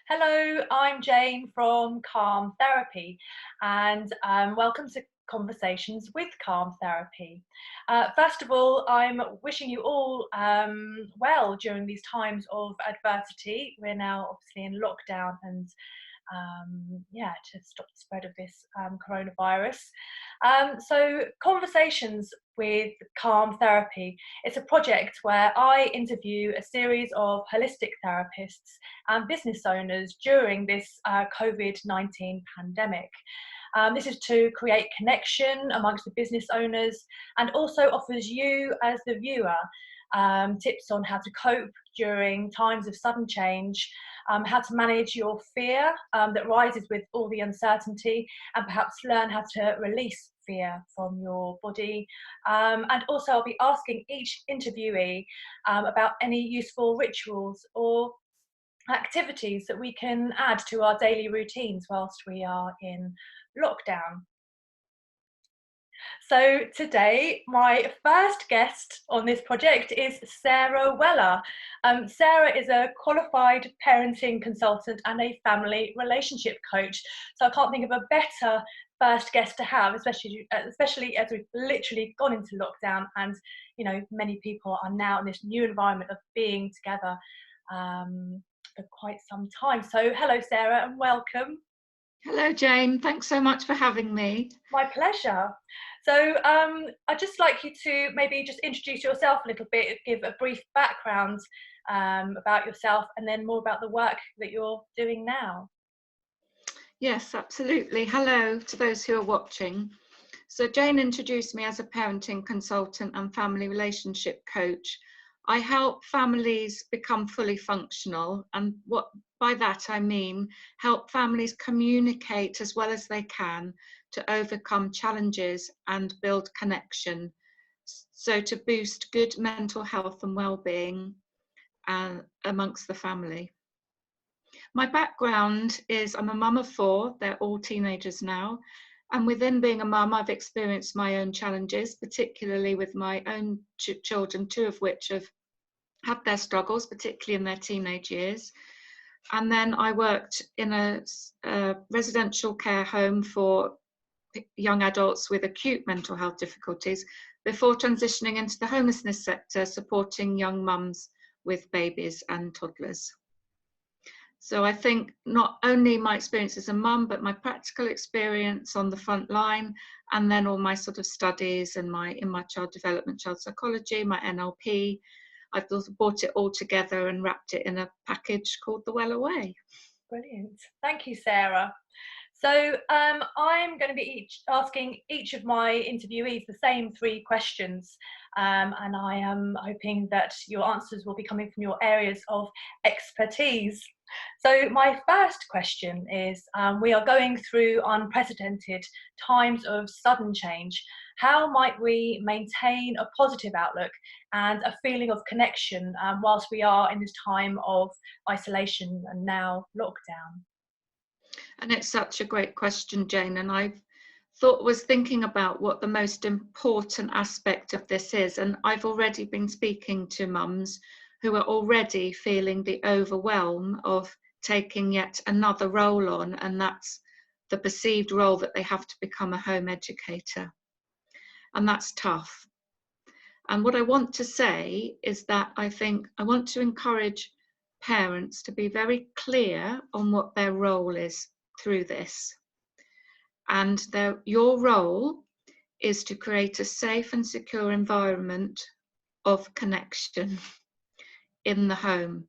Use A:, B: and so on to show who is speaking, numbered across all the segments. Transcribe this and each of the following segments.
A: Hello, I'm Jane from Calm Therapy, and welcome to Conversations with Calm Therapy. First of all, I'm wishing you all well during these times of adversity. We're now obviously in lockdown and to stop the spread of this coronavirus. So, Conversations with Calm Therapy. It's a project where I interview a series of holistic therapists and business owners during this COVID-19 pandemic. This is to create connection amongst the business owners and also offers you as the viewer tips on how to cope during times of sudden change, how to manage your fear that rises with all the uncertainty, and perhaps learn how to release fear from your body. And also, I'll be asking each interviewee about any useful rituals or activities that we can add to our daily routines whilst we are in lockdown. So today, my first guest on this project is Sarah Weller. Sarah is a qualified parenting consultant and a family relationship coach. So I can't think of a better first guest to have, especially as we've literally gone into lockdown, and many people are now in this new environment of being together for quite some time. So hello, Sarah, and welcome.
B: Hello, Jane. Thanks so much for having me.
A: My pleasure. So I'd just like you to maybe just introduce yourself a little bit, give a brief background about yourself, and then more about the work that you're doing now.
B: Yes, absolutely. Hello to those who are watching. So Jane introduced me as a parenting consultant and family relationship coach. I help families become fully functional, and what by that I mean help families communicate as well as they can to overcome challenges and build connection, so to boost good mental health and well-being amongst the family. My background is I'm a mum of 4, they're all teenagers now. And within being a mum, I've experienced my own challenges, particularly with my own children, 2 of which have had their struggles, particularly in their teenage years. And then I worked in a residential care home for young adults with acute mental health difficulties before transitioning into the homelessness sector, supporting young mums with babies and toddlers. So I think not only my experience as a mum, but my practical experience on the front line, and then all my sort of studies and in my child development, child psychology, my NLP, I've brought it all together and wrapped it in a package called The Weller Way.
A: Brilliant. Thank you, Sarah. So I'm going to be asking each of my interviewees the same 3 questions, and I am hoping that your answers will be coming from your areas of expertise. So my first question is, we are going through unprecedented times of sudden change. How might we maintain a positive outlook and a feeling of connection whilst we are in this time of isolation and now lockdown?
B: And it's such a great question, Jane. And I was thinking about what the most important aspect of this is. And I've already been speaking to mums who are already feeling the overwhelm of taking yet another role on, and that's the perceived role that they have to become a home educator. And that's tough. And what I want to say is that I think I want to encourage parents to be very clear on what their role is through this. And your role is to create a safe and secure environment of connection in the home.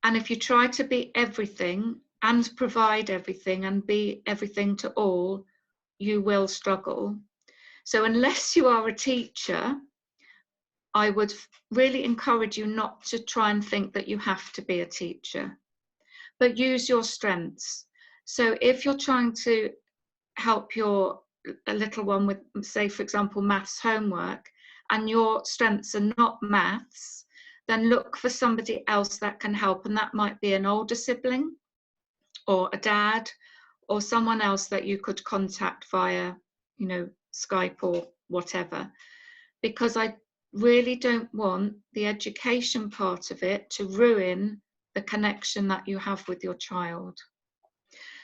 B: And if you try to be everything and provide everything and be everything to all, you will struggle. So unless you are a teacher, I would really encourage you not to try and think that you have to be a teacher, but use your strengths. So if you're trying to help a little one with, say, for example, maths homework, and your strengths are not maths, then look for somebody else that can help. And that might be an older sibling or a dad or someone else that you could contact via, Skype or whatever, because I really don't want the education part of it to ruin the connection that you have with your child.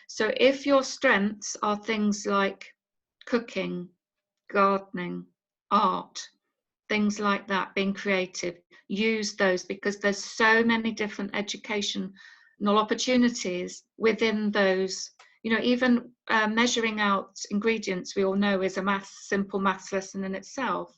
B: So if your strengths are things like cooking, gardening, art, things like that, being creative, use those, because there's so many different educational opportunities within those. You know, even measuring out ingredients, we all know, is a simple maths lesson in itself.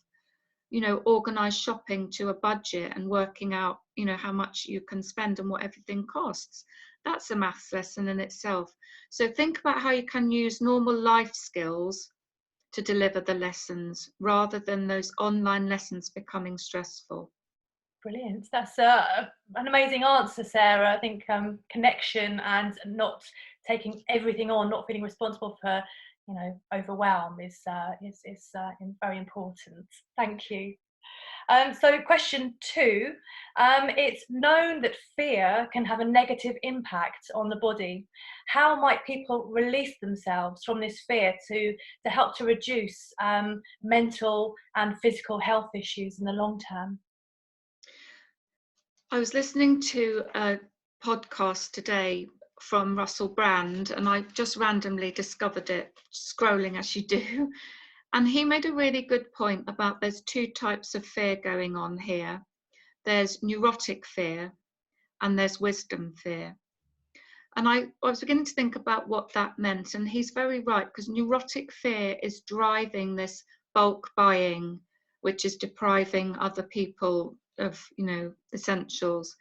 B: You know, organized shopping to a budget and working out, you know, how much you can spend and what everything costs. That's a maths lesson in itself. So think about how you can use normal life skills to deliver the lessons, rather than those online lessons becoming stressful.
A: Brilliant. That's an amazing answer, Sarah. I think connection and not taking everything on, not feeling responsible for, you know, overwhelm is very important. Thank you. So question 2, it's known that fear can have a negative impact on the body. How might people release themselves from this fear to help to reduce mental and physical health issues in the long term?
B: I was listening to a podcast today from Russell Brand, and I just randomly discovered it, scrolling as you do. And he made a really good point about there's 2 types of fear going on here. There's neurotic fear and there's wisdom fear. And I was beginning to think about what that meant, and he's very right, because neurotic fear is driving this bulk buying, which is depriving other people of, you know, essentials.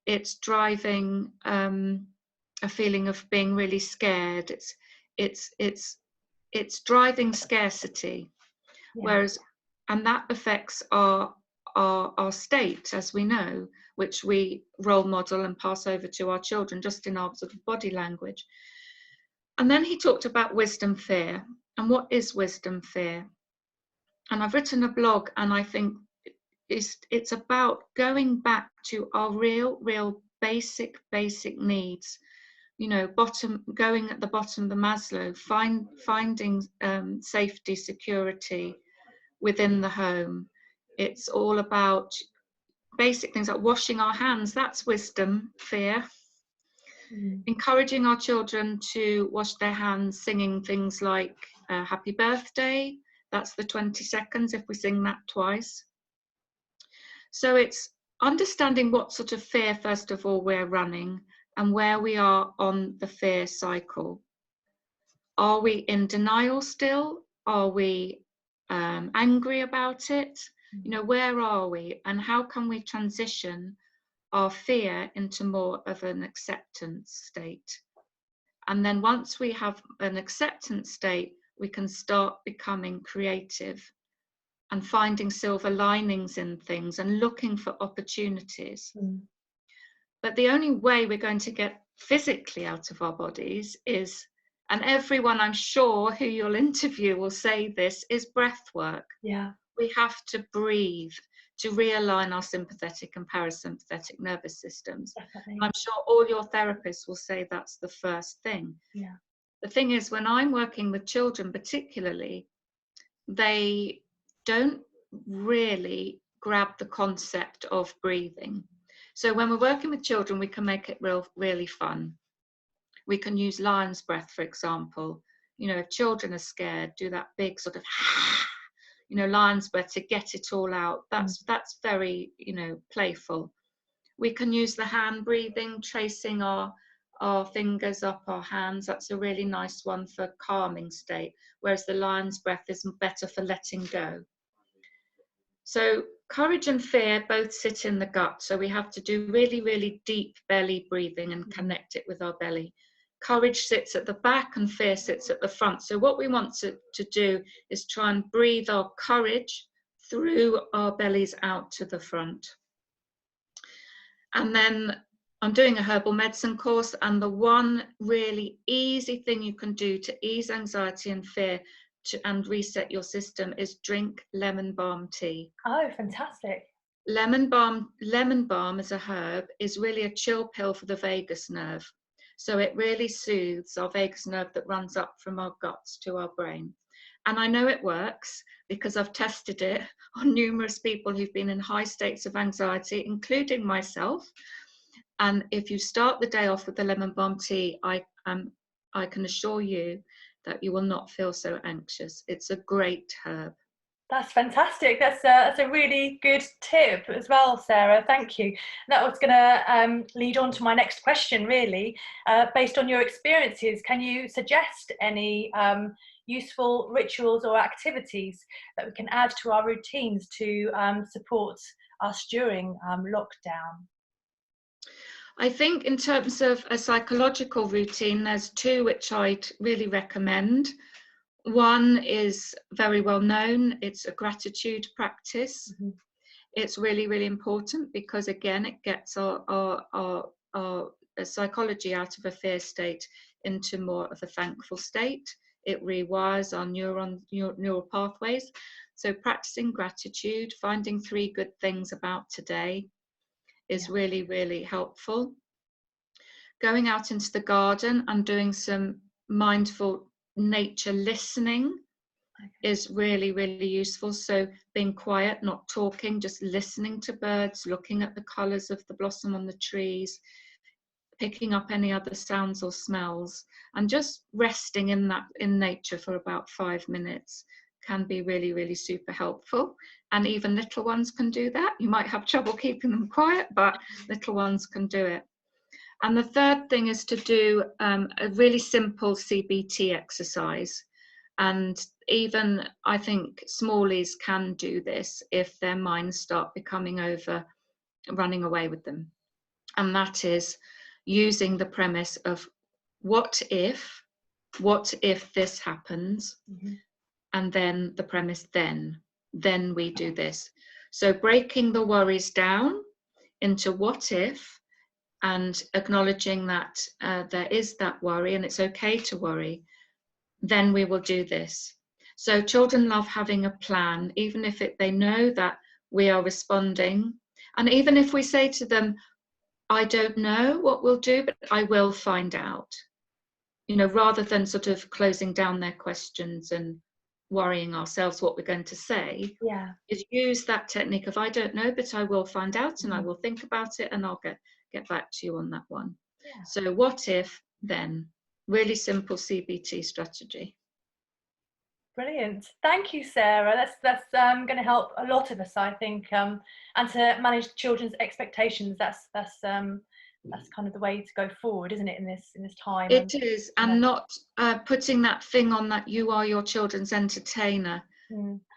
B: It's driving a feeling of being really scared. It's driving scarcity,
A: Yeah.
B: whereas, and that affects our state, as we know, which we role model and pass over to our children just in our sort of body language. And then he talked about wisdom fear. And what is wisdom fear? And I've written a blog, and I think it's about going back to our real basic needs. You know, going at the bottom of the Maslow, finding safety, security within the home. It's all about basic things like washing our hands. That's wisdom fear. Encouraging our children to wash their hands, singing things like happy birthday. That's the 20 seconds if we sing that twice. So it's understanding what sort of fear, first of all, we're running and where we are on the fear cycle. Are we in denial still? Are we angry about it? You know, where are we, and how can we transition our fear into more of an acceptance state? And then once we have an acceptance state, we can start becoming creative and finding silver linings in things and looking for opportunities. But the only way we're going to get physically out of our bodies is, and everyone I'm sure who you'll interview will say this, is breath work.
A: Yeah.
B: We have to breathe to realign our sympathetic and parasympathetic nervous systems.
A: Definitely.
B: I'm sure all your therapists will say that's the first thing.
A: Yeah.
B: The thing is, when I'm working with children particularly, they don't really grab the concept of breathing. So when we're working with children, we can make it really fun. We can use lion's breath, for example. You know, if children are scared, do that big sort of you know, lion's breath to get it all out. That's very, you know, playful. We can use the hand breathing, tracing our fingers up our hands. That's a really nice one for calming state, whereas the lion's breath is better for letting go. So courage and fear both sit in the gut. So we have to do really deep belly breathing and connect it with our belly. Courage sits at the back and fear sits at the front. So what we want to do is try and breathe our courage through our bellies out to the front. And then I'm doing a herbal medicine course, and the one really easy thing you can do to ease anxiety and fear and reset your system is drink lemon balm tea.
A: Oh, fantastic.
B: Lemon balm as a herb is really a chill pill for the vagus nerve. So it really soothes our vagus nerve that runs up from our guts to our brain. And I know it works because I've tested it on numerous people who've been in high states of anxiety, including myself. And if you start the day off with the lemon balm tea, I can assure you that you will not feel so anxious. It's a great herb.
A: That's fantastic. That's a really good tip as well, Sarah. Thank you. That was going to lead on to my next question, really. Based on your experiences, can you suggest any useful rituals or activities that we can add to our routines to support us during lockdown?
B: I think in terms of a psychological routine, there's two which I'd really recommend. One is very well known. It's a gratitude practice.
A: Mm-hmm.
B: It's really, really important because, again, it gets our psychology out of a fear state into more of a thankful state. It rewires our neural pathways. So practicing gratitude, finding 3 good things about today is really, really helpful. Going out into the garden and doing some mindful nature listening is really, really useful. So being quiet, not talking, just listening to birds, looking at the colours of the blossom on the trees, picking up any other sounds or smells, and just resting in nature for about 5 minutes can be really, really super helpful. And even little ones can do that. You might have trouble keeping them quiet, but little ones can do it. And the third thing is to do a really simple CBT exercise. And even I think smallies can do this if their minds start running away with them. And that is using the premise of what if this happens? Mm-hmm. And then the premise, then we do this. So breaking the worries down into what if, and acknowledging that there is that worry and it's okay to worry, then we will do this. So children love having a plan, even if they know that we are responding. And even if we say to them, I don't know what we'll do, but I will find out, rather than sort of closing down their questions and worrying ourselves what we're going to say, is use that technique of I don't know, but I will find out, and I will think about it, and I'll get back to you on that one. So what if, then? Really simple CBT strategy.
A: Brilliant. Thank you, Sarah. That's going to help a lot of us, I think, and to manage children's expectations. That's kind of the way to go forward, isn't it, in this time?
B: It is, and not putting that thing on that you are your children's entertainer.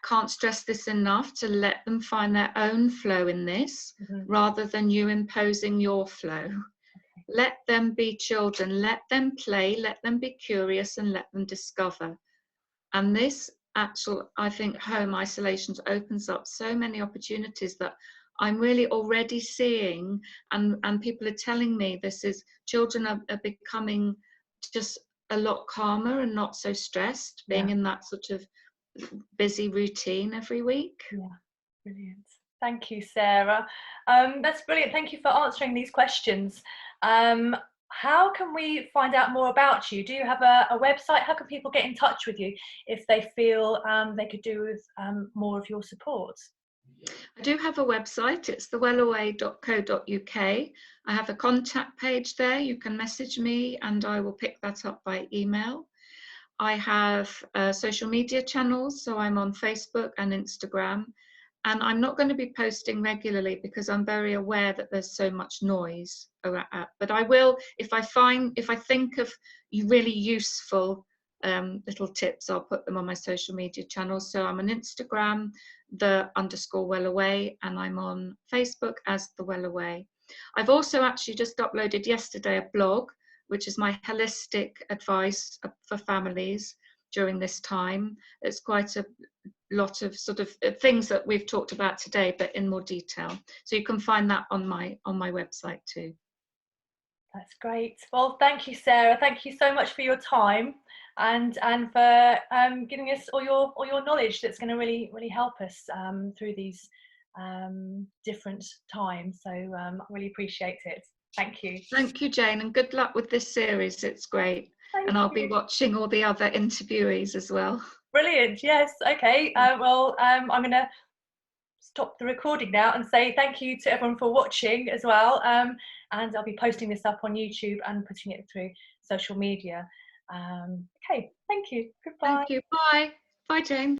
B: Can't stress this enough, to let them find their own flow in this, rather than you imposing your flow. Let them be children, let them play, let them be curious, and let them discover. And this I think home isolations opens up so many opportunities that I'm really already seeing, and people are telling me children are becoming just a lot calmer and not so stressed, being in that sort of busy routine every week.
A: Yeah, brilliant. Thank you, Sarah. That's brilliant. Thank you for answering these questions. How can we find out more about you? Do you have a website? How can people get in touch with you if they feel they could do with more of your support?
B: I do have a website. It's thewellaway.co.uk. I have a contact page there. You can message me and I will pick that up by email. I have social media channels, so I'm on Facebook and Instagram. And I'm not going to be posting regularly because I'm very aware that there's so much noise around. But I will, if I think of really useful little tips, I'll put them on my social media channels. So I'm on Instagram, _wellaway, and I'm on Facebook as The Well Away. I've also actually just uploaded yesterday a blog, which is my holistic advice for families during this time. It's quite a lot of sort of things that we've talked about today, but in more detail. So you can find that on my website too.
A: That's great. Well, thank you, Sarah. Thank you so much for your time and for giving us all your knowledge that's going to really help us through these different times. So I really appreciate it. Thank you.
B: Thank you, Jane, and good luck with this series. It's great. And I'll be watching all the other interviewees as well.
A: Brilliant. Yes. Okay. Well, I'm going to stop the recording now and say thank you to everyone for watching as well. And I'll be posting this up on YouTube and putting it through social media. Okay, thank you. Goodbye.
B: Thank you. Bye. Bye, Jane.